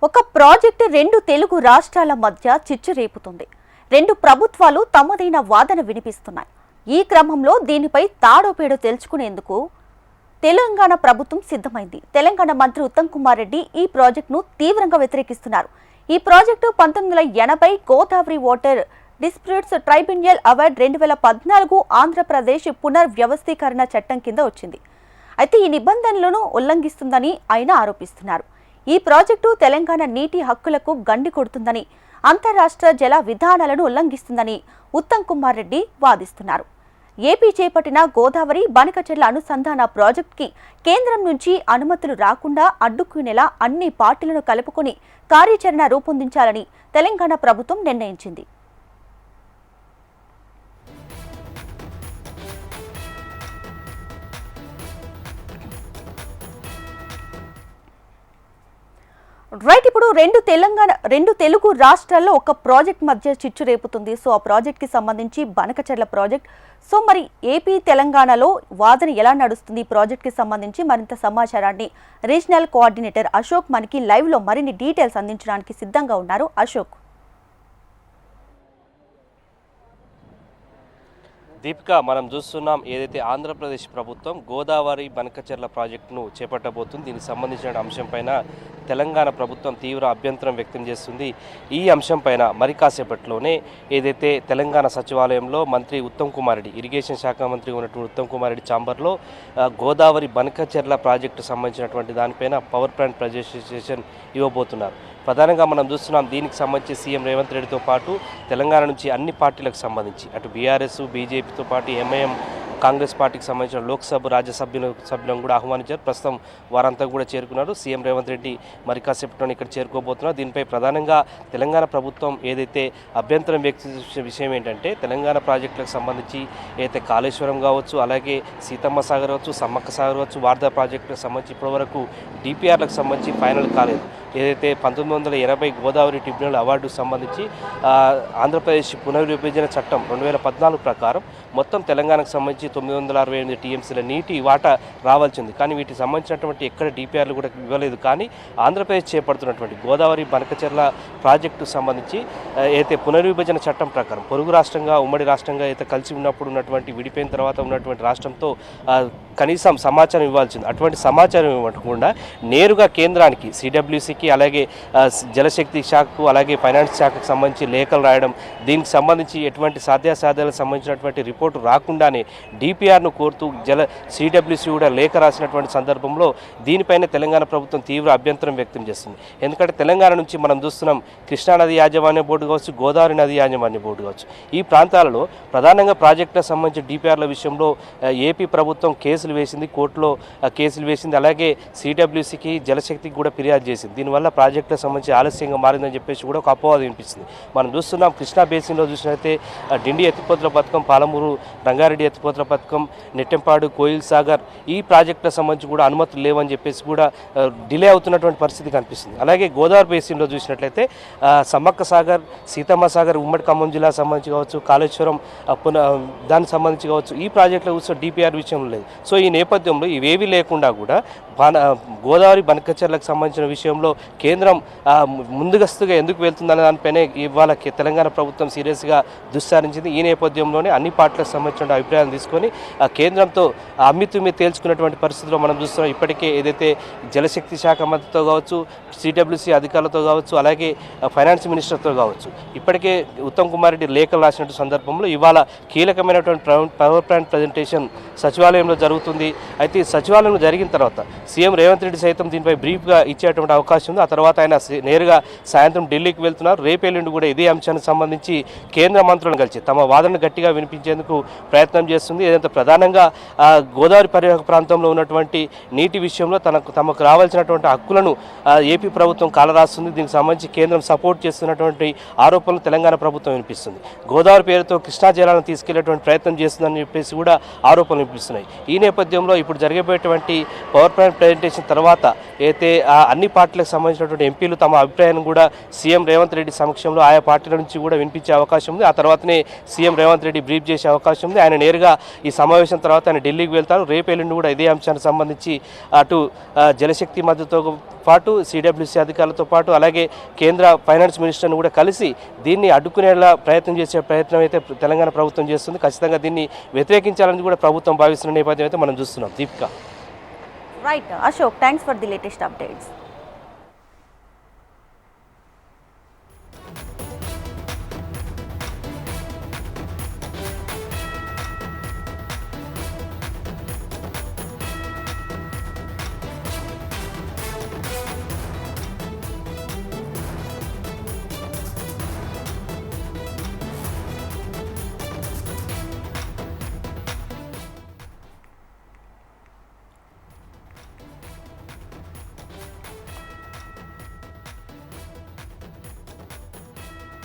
ఒక ప్రాజెక్టు రెండు తెలుగు రాష్ట్రాల మధ్య చిచ్చు రేపుతుంది. రెండు ప్రభుత్వాలు తమదైన వాదన వినిపిస్తున్నాయి. ఈ క్రమంలో దీనిపై తాడోపేడో తెలుసుకునేందుకు తెలంగాణ ప్రభుత్వం సిద్ధమైంది. తెలంగాణ మంత్రి ఉత్తమ్ కుమార్ రెడ్డి ఈ ప్రాజెక్టును తీవ్రంగా వ్యతిరేకిస్తున్నారు. ఈ project 1980 Godavari water disputes tribunal award 2014 Andhra Pradesh పునర్వ్యవస్థీకరణ చట్టం కింద వచ్చింది. అయితే ఈ నిబంధనలను ఉల్లంఘిస్తుందని ఆయన ఆరోపిస్తున్నారు. ఈ ప్రాజెక్టు తెలంగాణ నీటి హక్కులకు గండి కొడుతుందని, అంతర్రాష్ట్ర జల విధానాలను ఉల్లంఘిస్తుందని ఉత్తమ్ కుమార్ రెడ్డి వాదిస్తున్నారు. ఏపీ చేపట్టిన గోదావరి బనకచెర్ల అనుసంధాన ప్రాజెక్టుకి కేంద్రం నుంచి అనుమతులు రాకుండా అడ్డుకునేలా అన్ని పార్టీలను కలుపుకొని కార్యాచరణ రూపొందించాలని తెలంగాణ ప్రభుత్వం నిర్ణయించింది. రైట్, ఇప్పుడు రెండు తెలుగు రాష్ట్రాల్లో ఒక ప్రాజెక్ట్ మధ్య చిచ్చు రేపుతుంది. సో ఆ ప్రాజెక్ట్ కి సంబంధించి బనకచెర్ల ప్రాజెక్ట్. సో మరి ఏపీ తెలంగాణలో వాదన ఎలా నడుస్తుంది ఈ ప్రాజెక్ట్ కి సంబంధించి మరింత సమాచారాన్ని రీజనల్ కోఆర్డినేటర్ అశోక్ మనకి లైవ్ లో మరిన్ని డీటెయిల్స్ అందించడానికి సిద్ధంగా ఉన్నారు. అశోక్. దీపిక, మనం చూస్తున్నాం ఏదైతే ఆంధ్రప్రదేశ్ ప్రభుత్వం గోదావరి బనకచెర్ల ప్రాజెక్టును చేపట్టబోతుంది. దీనికి సంబంధించిన అంశంపైన తెలంగాణ ప్రభుత్వం తీవ్ర అభ్యంతరం వ్యక్తం చేస్తుంది. ఈ అంశంపైన మరి కాసేపట్లోనే ఏదైతే తెలంగాణ సచివాలయంలో మంత్రి ఉత్తమ్ కుమార్ రెడ్డి, ఇరిగేషన్ శాఖ మంత్రి ఉన్నటువంటి ఉత్తమ్ కుమార్ రెడ్డి ఛాంబర్లో గోదావరి బనకచెర్ల ప్రాజెక్టు సంబంధించినటువంటి దానిపైన పవర్ ప్లాంట్ ప్రజెంటేషన్ ఇవ్వబోతున్నారు. ప్రధానంగా మనం చూస్తున్నాం దీనికి సంబంధించి సీఎం రేవంత్ రెడ్డితో పాటు తెలంగాణ నుంచి అన్ని పార్టీలకు సంబంధించి అటు బీఆర్ఎస్, బీజేపీతో పాటు ఎంఐఎం, కాంగ్రెస్ పార్టీకి సంబంధించిన లోక్సభ రాజ్యసభ్యులను కూడా ఆహ్వానించారు. ప్రస్తుతం వారంతా కూడా చేరుకున్నారు. సీఎం రేవంత్ రెడ్డి మరి కాసేపట్లో ఇక్కడ చేరుకోబోతున్నారు. దీనిపై ప్రధానంగా తెలంగాణ ప్రభుత్వం ఏదైతే అభ్యంతరం వ్యక్తం చేసే విషయం ఏంటంటే, తెలంగాణ ప్రాజెక్టులకు సంబంధించి ఏదైతే కాళేశ్వరం కావచ్చు, అలాగే సీతమ్మ సాగర్ కావచ్చు, సమ్మక్క సాగర్ కావచ్చు, వార్దా ప్రాజెక్టులకు సంబంధించి ఇప్పటివరకు డిపిఆర్లకు సంబంధించి ఫైనల్ కాలేదు. ఏదైతే 1980 గోదావరి ట్రిబ్యునల్ అవార్డుకు సంబంధించి ఆంధ్రప్రదేశ్ పునర్విభజన చట్టం 2014 ప్రకారం మొత్తం తెలంగాణకు సంబంధించి 968 టీఎంసీల నీటి వాటా రావాల్సింది. కానీ వీటికి సంబంధించినటువంటి ఎక్కడ డిపిఆర్లు కూడా ఇవ్వలేదు. కానీ ఆంధ్రప్రదేశ్ చేపడుతున్నటువంటి గోదావరి బనకచెర్ల ప్రాజెక్టుకు సంబంధించి అయితే పునర్విభజన చట్టం ప్రకారం పొరుగు రాష్ట్రంగా, ఉమ్మడి రాష్ట్రంగా అయితే కలిసి ఉన్నప్పుడు ఉన్నటువంటి, విడిపోయిన తర్వాత ఉన్నటువంటి రాష్ట్రంతో కనీసం సమాచారం ఇవ్వాల్సింది. అటువంటి సమాచారం ఇవ్వకుండా నేరుగా కేంద్రానికి, సిడబ్ల్యూసికి, అలాగే జలశక్తి శాఖకు, అలాగే ఫైనాన్స్ శాఖకు సంబంధించి లేఖలు రాయడం, దీనికి సంబంధించి ఎటువంటి సాధ్యాసాధ్యాలకు సంబంధించినటువంటి రిపోర్టు రాకుండానే డిపిఆర్ను కోరుతూ సిడబ్ల్యూసి కూడా లేఖ రాసినటువంటి సందర్భంలో దీనిపైన తెలంగాణ ప్రభుత్వం తీవ్ర అభ్యంతరం వ్యక్తం చేస్తుంది. ఎందుకంటే తెలంగాణ నుంచి మనం చూస్తున్నాం కృష్ణానది యాజమాన్య బోర్డు కావచ్చు, గోదావరి నది యాజమాన్య బోర్డు కావచ్చు, ఈ ప్రాంతాలలో ప్రధానంగా ప్రాజెక్టులకు సంబంధించి డిపిఆర్ల విషయంలో ఏపీ ప్రభుత్వం కేసులు వేసింది, కోర్టులో కేసులు వేసింది. అలాగే సిడబ్ల్యూసికి, జలశక్తికి కూడా ఫిర్యాదు చేసింది. దీనివల్ల ప్రాజెక్టులకు సంబంధించి ఆలస్యంగా మారిందని చెప్పేసి కూడా ఒక అపవాదం వినిపిస్తుంది. మనం చూస్తున్నాం కృష్ణా బేసిన్లో చూసినట్లయితే డిండి ఎత్తిపోతల పథకం, పాలమూరు రంగారెడ్డి ఎత్తిపోతల పథకం, నెట్టెంపాడు, కోయిల్ సాగర్, ఈ ప్రాజెక్టులకు సంబంధించి కూడా అనుమతులు లేవని చెప్పేసి కూడా డిలే అవుతున్నటువంటి పరిస్థితి కనిపిస్తుంది. అలాగే గోదావరి బేసిన్లో చూసినట్లయితే సమ్మక్క సాగర్, సీతమ్మ సాగర్, ఉమ్మడి ఖమ్మం జిల్లాకు సంబంధించి కావచ్చు, కాళేశ్వరం దానికి సంబంధించి కావచ్చు, ఈ ప్రాజెక్టులో కూర్చో డిపిఆర్ విషయంలో లేదు. సో ఈ నేపథ్యంలో ఇవేవి లేకుండా కూడా గోదావరి బనకచెర్లకు సంబంధించిన విషయంలో కేంద్రం ముందుగస్తుగా ఎందుకు వెళ్తుందనే దానిపైనే ఇవాళ తెలంగాణ ప్రభుత్వం సీరియస్గా దుస్సారించింది. ఈ నేపథ్యంలోనే అన్ని పార్టీలకు సంబంధించిన అభిప్రాయాలు తీసుకొని కేంద్రంతో అమ్మితుమ్మి తేల్చుకున్నటువంటి పరిస్థితిలో మనం చూస్తున్నాం. ఇప్పటికే ఏదైతే జలశక్తి శాఖ మంత్రితో కావచ్చు, సిడబ్ల్యూసి అధికారులతో కావచ్చు, అలాగే ఫైనాన్స్ మినిస్టర్తో కావచ్చు, ఇప్పటికే ఉత్తమ్ కుమార్ రెడ్డి లేఖలు రాసినటువంటి సందర్భంలో ఇవాళ కీలకమైనటువంటి పవర్ ప్లాంట్ ప్రజెంటేషన్ సచివాలయంలో జరుగుతుంది. అయితే ఈ సచివాలయంలో జరిగిన తర్వాత సీఎం రేవంత్ రెడ్డి సైతం దీనిపై బ్రీఫ్గా ఇచ్చేటువంటి అవకాశం ఉంది. ఆ తర్వాత ఆయన నేరుగా సాయంత్రం ఢిల్లీకి వెళ్తున్నారు. రేపేళ్ళుండి కూడా ఇదే అంశానికి సంబంధించి కేంద్ర మంత్రులను కలిసి తమ వాదనను గట్టిగా వినిపించేందుకు ప్రయత్నం చేస్తుంది. ఏదంటే ప్రధానంగా గోదావరి పరివాహక ప్రాంతంలో ఉన్నటువంటి నీటి విషయంలో తమకు రావాల్సినటువంటి హక్కులను ఏపీ ప్రభుత్వం కాలరాస్తుంది. దీనికి సంబంధించి కేంద్రం సపోర్ట్ చేస్తున్నటువంటి ఆరోపణలు తెలంగాణ ప్రభుత్వం వినిపిస్తుంది. గోదావరి పేరుతో కృష్ణా జలాలను తీసుకెళ్లేటువంటి ప్రయత్నం చేస్తుందని చెప్పేసి కూడా ఆరోపణలు వినిపిస్తున్నాయి. ఈ నేపథ్యంలో ఇప్పుడు జరిగేటువంటి పవర్ ప్లాంట్ ప్రజెంటేషన్ తర్వాత అయితే అన్ని పార్టీలకు సంబంధించినటువంటి ఎంపీలు తమ అభిప్రాయాన్ని కూడా సీఎం రేవంత్ రెడ్డి సమక్షంలో ఆయా పార్టీల నుంచి కూడా వినిపించే అవకాశం ఉంది. ఆ తర్వాతనే సీఎం రేవంత్ రెడ్డి బ్రీఫ్ చేసే అవకాశం ఉంది. ఆయన నేరుగా ఈ సమావేశం తర్వాత ఆయన ఢిల్లీకి వెళ్తారు. రేపు ఎల్లుండి కూడా ఇదే అంశానికి సంబంధించి అటు జలశక్తి మద్దతుతో పాటు సిడబ్ల్యూసీ అధికారులతో పాటు అలాగే కేంద్ర ఫైనాన్స్ మినిస్టర్ని కూడా కలిసి దీన్ని అడ్డుకునేలా ప్రయత్నం చేసే ప్రయత్నం అయితే తెలంగాణ ప్రభుత్వం చేస్తుంది. ఖచ్చితంగా దీన్ని వ్యతిరేకించాలని కూడా ప్రభుత్వం భావిస్తున్న నేపథ్యం అయితే మనం చూస్తున్నాం. Deepika. Right Ashok, thanks for the latest updates.